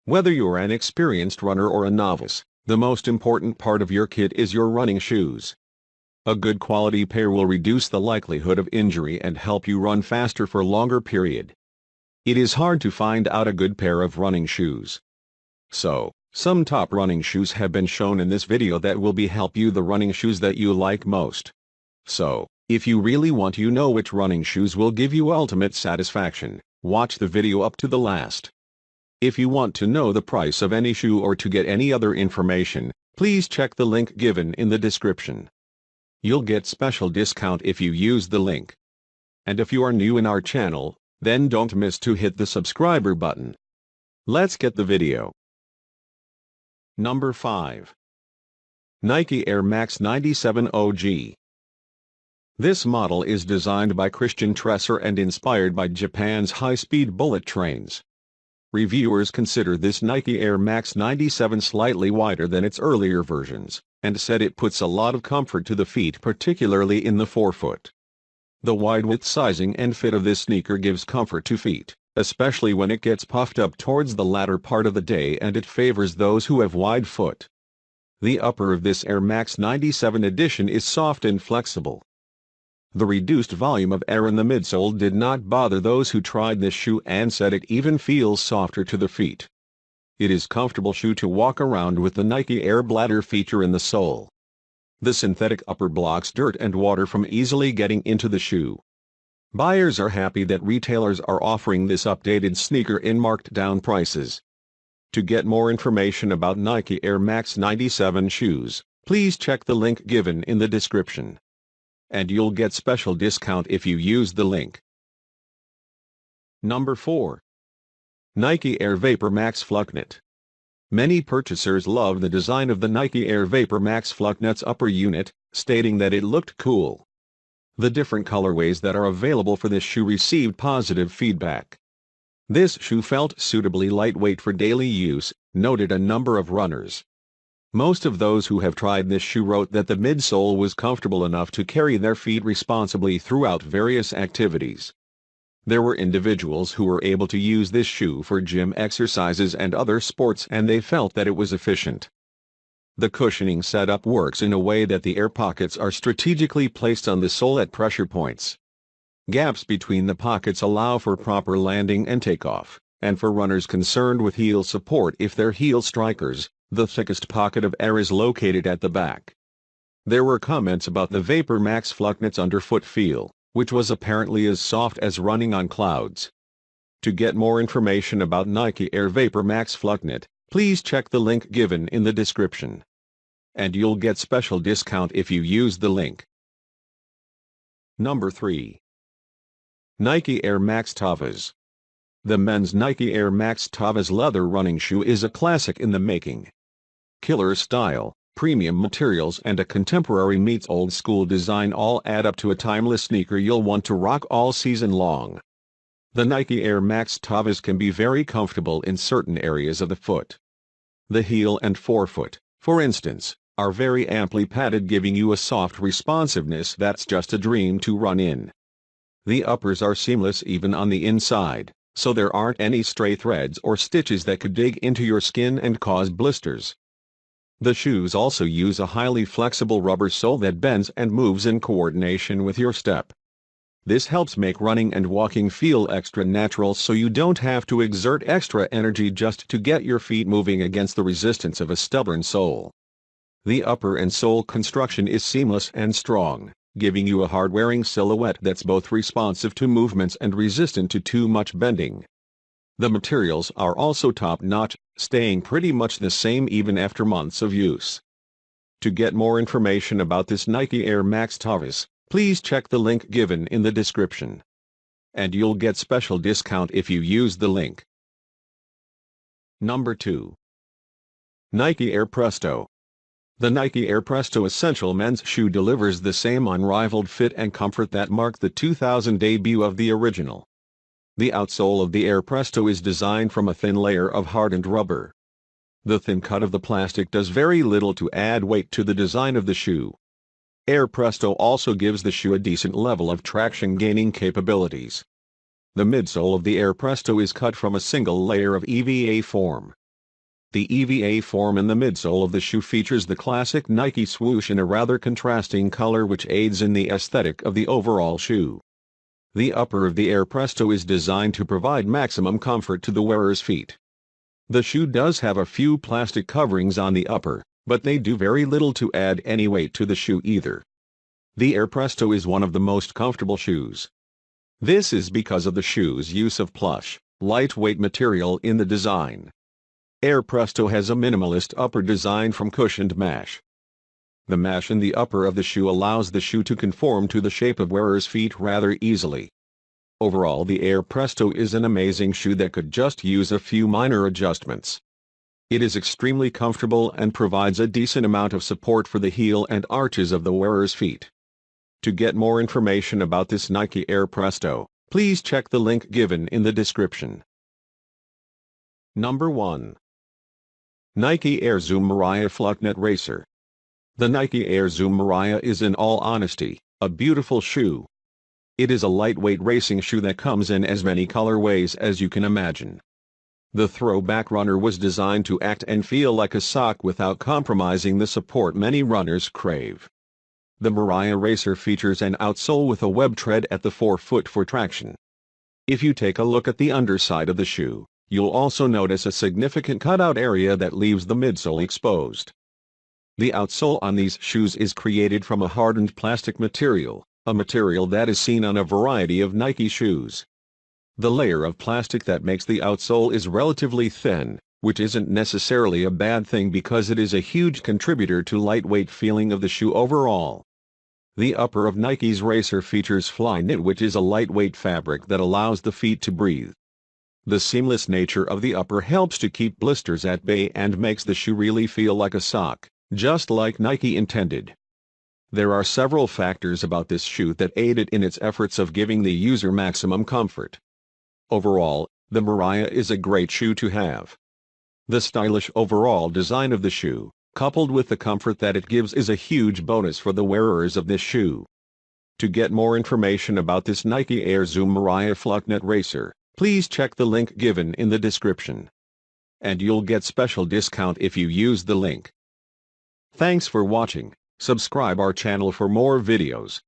Whether you're an experienced runner or a novice, the most important part of your kit is your running shoes. A good quality pair will reduce the likelihood of injury and help you run faster for a longer period. It is hard to find out a good pair of running shoes. So, some top running shoes have been shown in this video that will help you the running shoes that you like most. So, if you really want to know which running shoes will give you ultimate satisfaction, watch the video up to the last. If you want to know the price of any shoe or to get any other information, please check the link given in the description. You'll get special discount if you use the link. And if you are new in our channel, then don't miss to hit the subscriber button. Let's get the video. Number 5. Nike Air Max 97 OG. This model is designed by Christian Tresser and inspired by Japan's high-speed bullet trains. Reviewers consider this Nike Air Max 97 slightly wider than its earlier versions, and said it puts a lot of comfort to the feet, particularly in the forefoot. The wide width sizing and fit of this sneaker gives comfort to feet, especially when it gets puffed up towards the latter part of the day, and it favors those who have wide foot. The upper of this Air Max 97 edition is soft and flexible. The reduced volume of air in the midsole did not bother those who tried this shoe and said it even feels softer to the feet. It is a comfortable shoe to walk around with the Nike Air Bladder feature in the sole. The synthetic upper blocks dirt and water from easily getting into the shoe. Buyers are happy that retailers are offering this updated sneaker in marked down prices. To get more information about Nike Air Max 97 shoes, please check the link given in the description. And you'll get special discount if you use the link. Number 4. Nike Air VaporMax Flyknit. Many purchasers love the design of the Nike Air VaporMax Flyknit's upper unit, stating that it looked cool. The different colorways that are available for this shoe received positive feedback. This shoe felt suitably lightweight for daily use, noted a number of runners. Most of those who have tried this shoe wrote that the midsole was comfortable enough to carry their feet responsibly throughout various activities. There were individuals who were able to use this shoe for gym exercises and other sports, and they felt that it was efficient. The cushioning setup works in a way that the air pockets are strategically placed on the sole at pressure points. Gaps between the pockets allow for proper landing and takeoff, and for runners concerned with heel support if they're heel strikers, the thickest pocket of air is located at the back. There were comments about the VaporMax Flyknit's underfoot feel, which was apparently as soft as running on clouds. To get more information about Nike Air VaporMax Flyknit, please check the link given in the description. And you'll get special discount if you use the link. Number 3. Nike Air Max Tavas. The men's Nike Air Max Tavas leather running shoe is a classic in the making. Killer style, premium materials and a contemporary meets old school design all add up to a timeless sneaker you'll want to rock all season long. The Nike Air Max Tavas can be very comfortable in certain areas of the foot. The heel and forefoot, for instance, are very amply padded, giving you a soft responsiveness that's just a dream to run in. The uppers are seamless even on the inside, so there aren't any stray threads or stitches that could dig into your skin and cause blisters. The shoes also use a highly flexible rubber sole that bends and moves in coordination with your step. This helps make running and walking feel extra natural, so you don't have to exert extra energy just to get your feet moving against the resistance of a stubborn sole. The upper and sole construction is seamless and strong, giving you a hard-wearing silhouette that's both responsive to movements and resistant to too much bending. The materials are also top-notch, staying pretty much the same even after months of use. To get more information about this Nike Air Max Tavas, please check the link given in the description. And you'll get special discount if you use the link. Number 2. Nike Air PRESTO. The Nike Air PRESTO Essential men's shoe delivers the same unrivaled fit and comfort that marked the 2000 debut of the original. The outsole of the Air PRESTO is designed from a thin layer of hardened rubber. The thin cut of the plastic does very little to add weight to the design of the shoe. Air PRESTO also gives the shoe a decent level of traction gaining capabilities. The midsole of the Air PRESTO is cut from a single layer of EVA foam. The EVA form in the midsole of the shoe features the classic Nike swoosh in a rather contrasting color which aids in the aesthetic of the overall shoe. The upper of the Air Presto is designed to provide maximum comfort to the wearer's feet. The shoe does have a few plastic coverings on the upper, but they do very little to add any weight to the shoe either. The Air Presto is one of the most comfortable shoes. This is because of the shoe's use of plush, lightweight material in the design. Air Presto has a minimalist upper design from cushioned mesh. The mesh in the upper of the shoe allows the shoe to conform to the shape of wearer's feet rather easily. Overall, the Air Presto is an amazing shoe that could just use a few minor adjustments. It is extremely comfortable and provides a decent amount of support for the heel and arches of the wearer's feet. To get more information about this Nike Air Presto, please check the link given in the description. Number 1. Nike Air Zoom MARIAH Flyknit Racer. The Nike Air Zoom MARIAH is, in all honesty, a beautiful shoe. It is a lightweight racing shoe that comes in as many colorways as you can imagine. The throwback runner was designed to act and feel like a sock without compromising the support many runners crave. The MARIAH Racer features an outsole with a web tread at the forefoot for traction. If you take a look at the underside of the shoe, you'll also notice a significant cutout area that leaves the midsole exposed. The outsole on these shoes is created from a hardened plastic material, a material that is seen on a variety of Nike shoes. The layer of plastic that makes the outsole is relatively thin, which isn't necessarily a bad thing because it is a huge contributor to lightweight feeling of the shoe overall. The upper of Nike's Racer features Flyknit, which is a lightweight fabric that allows the feet to breathe. The seamless nature of the upper helps to keep blisters at bay and makes the shoe really feel like a sock, just like Nike intended. There are several factors about this shoe that aid it in its efforts of giving the user maximum comfort. Overall, the MARIAH is a great shoe to have. The stylish overall design of the shoe, coupled with the comfort that it gives, is a huge bonus for the wearers of this shoe. To get more information about this Nike Air Zoom MARIAH Flyknit Racer, please check the link given in the description. And you'll get special discount if you use the link. Thanks for watching. Subscribe our channel for more videos.